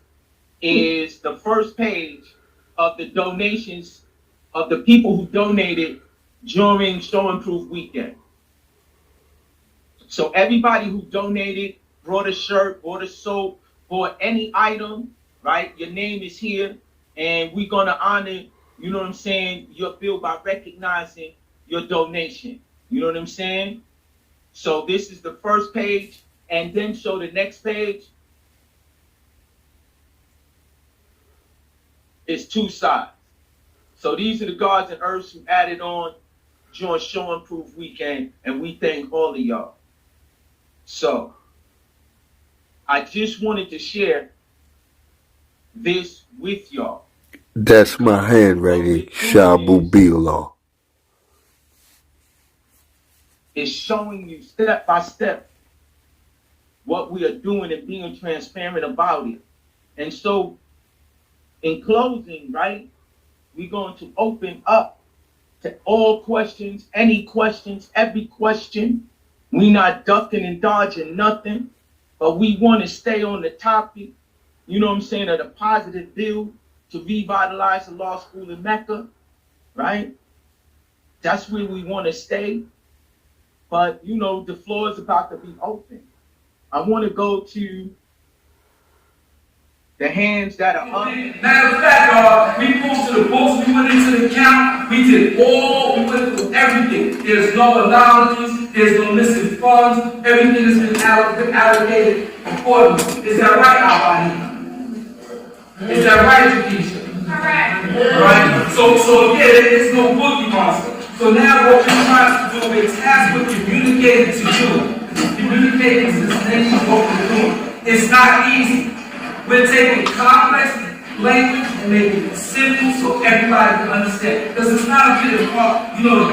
is the first page of the donations of the people who donated during Show and Proof weekend. So everybody who donated, brought a shirt, bought a soap, bought any item, right? Your name is here, and we're gonna honor, you know what I'm saying, your bill by recognizing your donation. You know what I'm saying? So this is the first page, and then show the next page. It's 2 sides. So these are the gods and earths who added on during Show and Proof weekend, and we thank all of y'all. So I just wanted to share this with y'all. That's my handwriting, Shabu Bilal. It's showing you step by step what we are doing and being transparent about it. And so in closing, right, we're going to open up to all questions, any questions, every question. We're not ducking and dodging nothing, but we want to stay on the topic, you know what I'm saying, of the positive bill to revitalize the law school in Mecca, right? That's where we want to stay. But, you know, the floor is about to be open. I want to go to the hands that are up. Matter of fact, we posted the books, we went into the account, we went through everything. There's no allowances, there's no missing funds, everything has been allocated accordingly. Is that right, Albany? Is that right, Takesha? Correct. Right? So again, there's no boogie monster. So now what we're trying to do is tasked with communicating to you, communicating to this nation what we're doing. It's not easy. We're taking complex language and making it simple so everybody can understand. Because it's not a bit of, to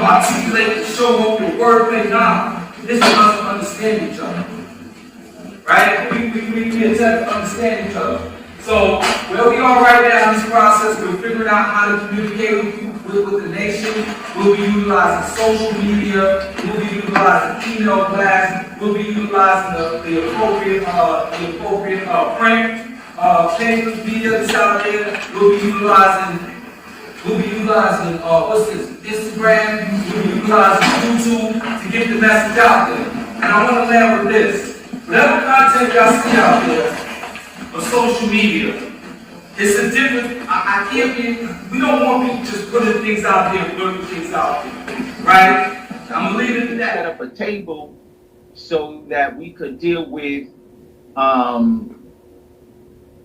articulate, to show off your wordplay. Nah, it's for us to understand each other. Right? We attempt to understand each other. So where we are right now in this process, we're figuring out how to communicate with the nation. We'll be utilizing social media. We'll be utilizing email blasts. We'll be utilizing the appropriate print. Papers, media that's out there. We'll be utilizing We'll be utilizing, Instagram, we'll be utilizing YouTube to get the message out there. And I want to land with this. Whatever content y'all see out there on social media, it's a different, I can't be, we don't want people just putting things out there, putting things out there, right? I'm going to leave it at that. Set up a table so that we could deal with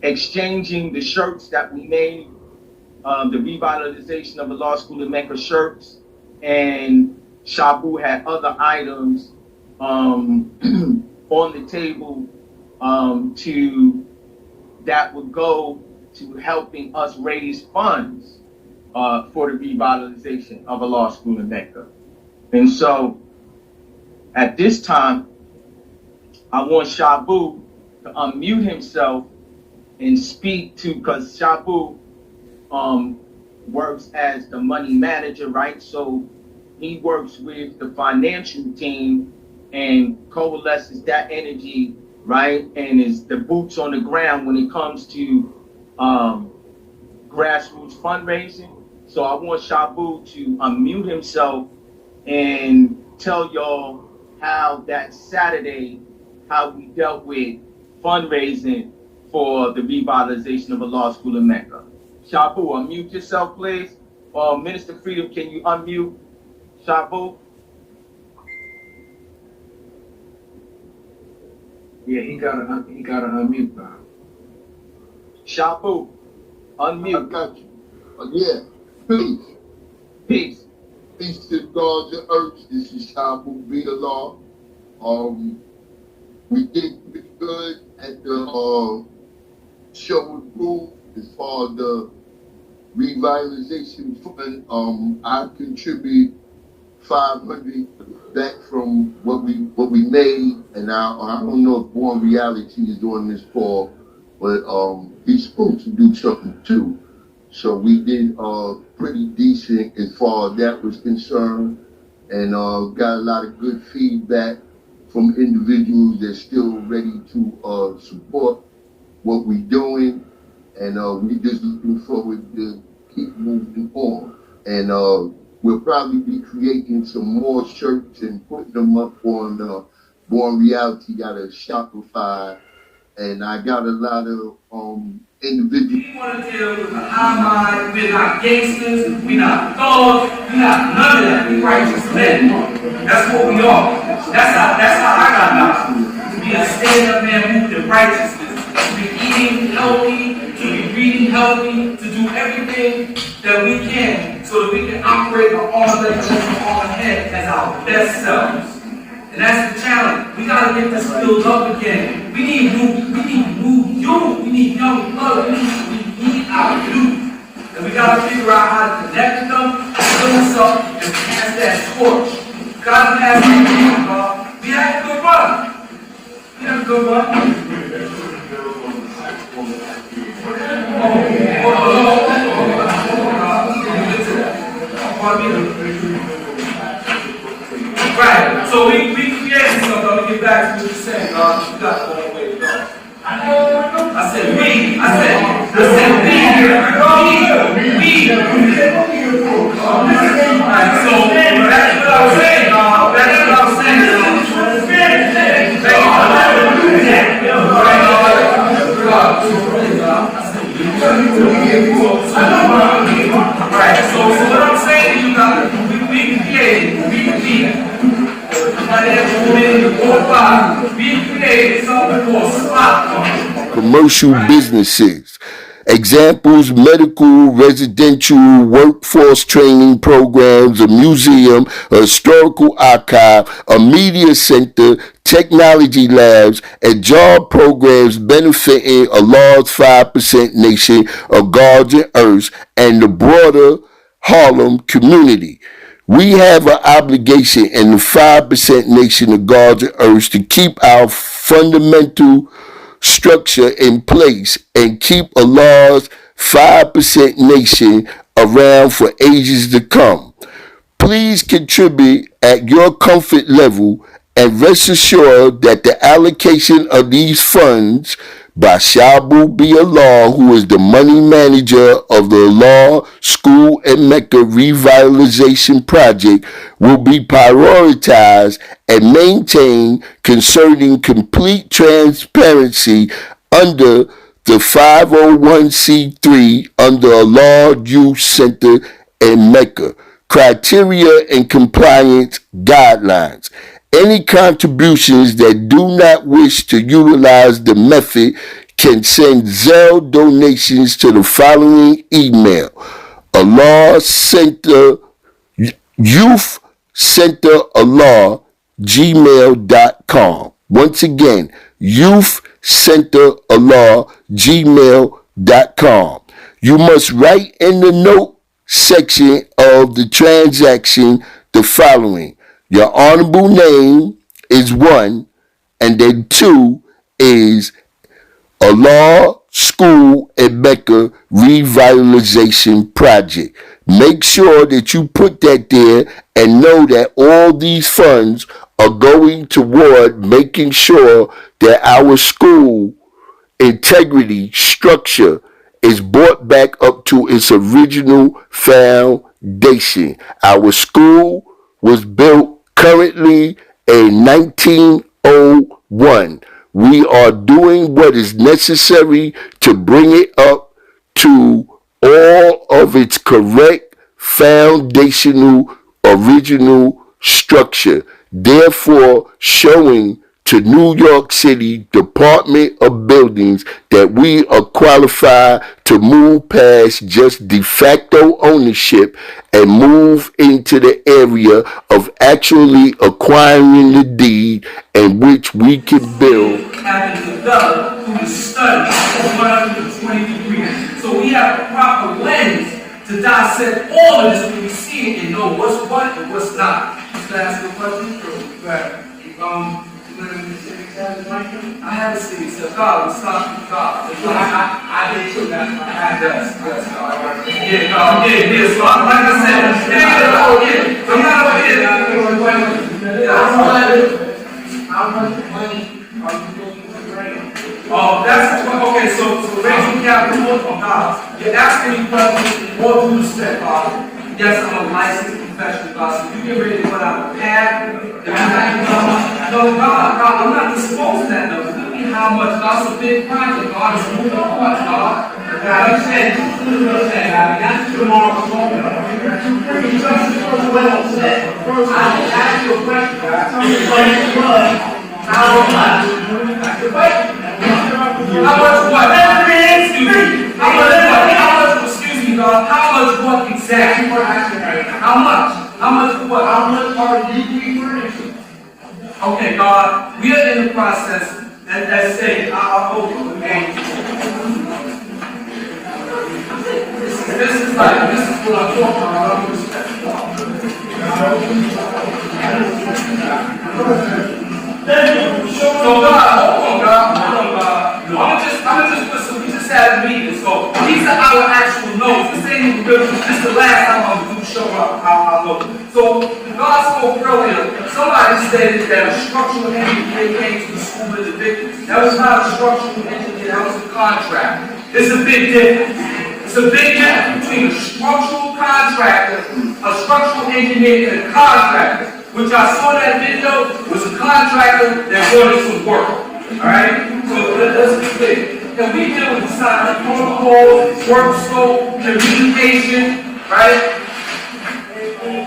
exchanging the shirts that we made, the revitalization of the law school in Mecca shirts, and Shabu had other items on the table that would go to helping us raise funds for the revitalization of a law school in Mecca. And so at this time, I want Shabu to unmute himself and speak to, because Shabu works as the money manager, right? So he works with the financial team and coalesces that energy, right? And is the boots on the ground when it comes to grassroots fundraising. So I want Shabu to unmute himself and tell y'all how that Saturday, how we dealt with fundraising for the revitalization of a law school in Mecca. Shabu, unmute yourself, please. Minister Freedom, can you unmute Shabu? Yeah, he got to unmute now. Shabu, unmute. I got you. Yeah, peace. Peace. Peace to God and earth. This is Shabu be the law. We did pretty good at the show and prove as far as the revitalization fund. I contribute 500 back from what we made, and I don't know if Born Reality is on this call, but he's supposed to do something too. So we did pretty decent as far as that was concerned, and got a lot of good feedback from individuals that's still ready to support what we're doing, and we just looking forward to keep moving on. And we'll probably be creating some more shirts and putting them up on Born Reality. Got a Shopify, and I got a lot of individuals. We want to deal with the high mind. We're not gangsters. We're not thugs. We're not none of that. We're righteous men. That's what we are. That's how I got out. To be a stand-up man moving in righteousness. To be eating healthy. To be reading healthy. To do everything that we can so that we can operate on all levels on ahead as our best selves. And that's the challenge. We gotta get this filled up again. We need new youth. We need young blood. We need our youth. And we gotta figure out how to connect with them, fill us up, and pass that torch. Gotta pass that torch, we had a good run. We had a good run. Right, so we created something. Let me get back to what you're saying, you got the wrong way to go. I said we. Alright, so that's what I was saying, Alright, so what I'm saying to you guys, we created, commercial businesses. Examples: medical, residential, workforce training programs, a museum, a historical archive, a media center, technology labs, and job programs benefiting a large 5% nation of God's and Earth and the broader Harlem community. We have an obligation in the 5% nation of God's and Earth to keep our fundamental structure in place and keep a large 5% nation around for ages to come. Please contribute at your comfort level and rest assured that the allocation of these funds by Shabu B. Allah, who is the money manager of the Law School and Mecca Revitalization Project, will be prioritized and maintained concerning complete transparency under the 501c3 under a Law Youth Center in Mecca. Criteria and compliance guidelines. Any contributions that do not wish to utilize the method can send Zelle donations to the following email: Allah Center, Youth Center Allah, gmail.com. Once again, Youth Center Allah, gmail.com. You must write in the note section of the transaction the following: your honorable name is 1, and then 2 is Allah School and Mecca Revitalization Project. Make sure that you put that there and know that all these funds are going toward making sure that our school integrity structure is brought back up to its original foundation. Our school was built currently in 1901. We are doing what is necessary to bring it up to all of its correct foundational original structure, therefore showing to New York City Department of Buildings that we are qualified to move past just de facto ownership and move into the area of actually acquiring the deed in which we can build. Having developed through the study of 120 degrees. So we have a proper lens to dissect all of this when we see it and know what's what and what's not. Just to ask a question? Right. I have a city, so God, we start with God. I did too, that's my address. Yeah, God, yeah, so like I said, I'm not over here. How much money are you looking to raise? Oh, that's, okay, so raising capital for God. You're asking me questions in more due respect, God. Yes, I'm a licensed professional, God. So you get ready to put out a pad. No, God, I'm not disposing that number. Look at how much God's a big project. God is moving on, God. I understand. That's tomorrow. First, I asked you a question. How much? How much what? Excuse me. How much, excuse me, God. How much what exactly? How much? How much what? How much are you furnishing? Okay, God, we are in the process, as say, I'll hold you, okay? This is what I'm talking about. So God, hold on, God. I'm just put some, we just had a meeting, so these are our actual notes. This ain't even good. This is the last time I'm going to show up our notes. So God spoke earlier. Somebody stated that a structural engineer came to the school of the victims. That was not a structural engineer, that was a contractor. There's a big difference. It's a big difference between a structural contractor, a structural engineer, and a contractor. Which I saw that video was a contractor that wanted some work. Alright? So let's be clear. And we deal with design protocols, work scope, communication, right?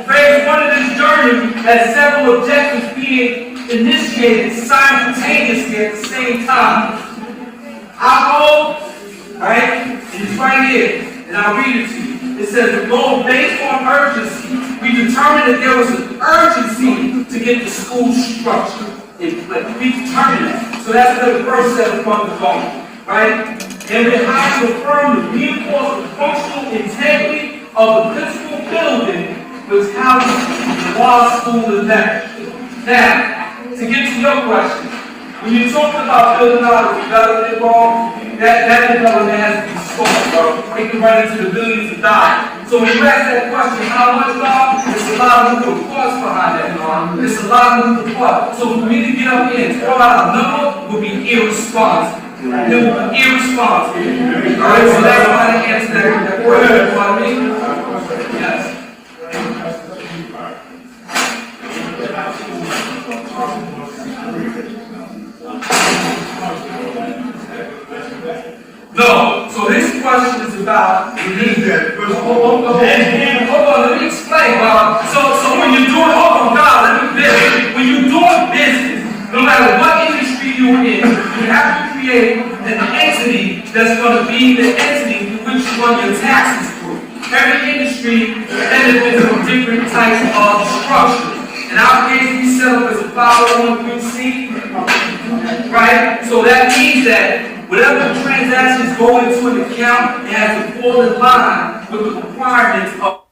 Phase 1 of this journey has several objectives being initiated simultaneously at the same time. Our goal, alright, is right here, and I'll read it to you. It says the goal based on urgency. We determined that there was an urgency to get the school structure in place. We determined that. So that's where the first set of funds is going, right? And we have to affirm the reinforce the functional integrity of the principal building, which houses the law school and Mecca. Now, to get to your question, when you talk about building out a development ball, that development has to be scored, bro. It can run into the billions of dollars. So when you ask that question, how much, dog? There's a lot of moving parts behind that, dog. There's a lot of moving parts. So for me to get up here and throw out a number would be irresponsible. it will be irresponsible. All right, so that's why I answer that question. You know what I mean? Yes. No. So this question is about hold on, let me explain. So when you're doing, hold on, God, let me finish. When you're doing business, no matter what industry you're in, you have to create an entity that's going to be the entity in which you run your taxes through. Every industry benefits from different types of structure. In our case, we set up as a 501(c), right? So that means that whatever transactions go into an account, it has to fall in line with the requirements of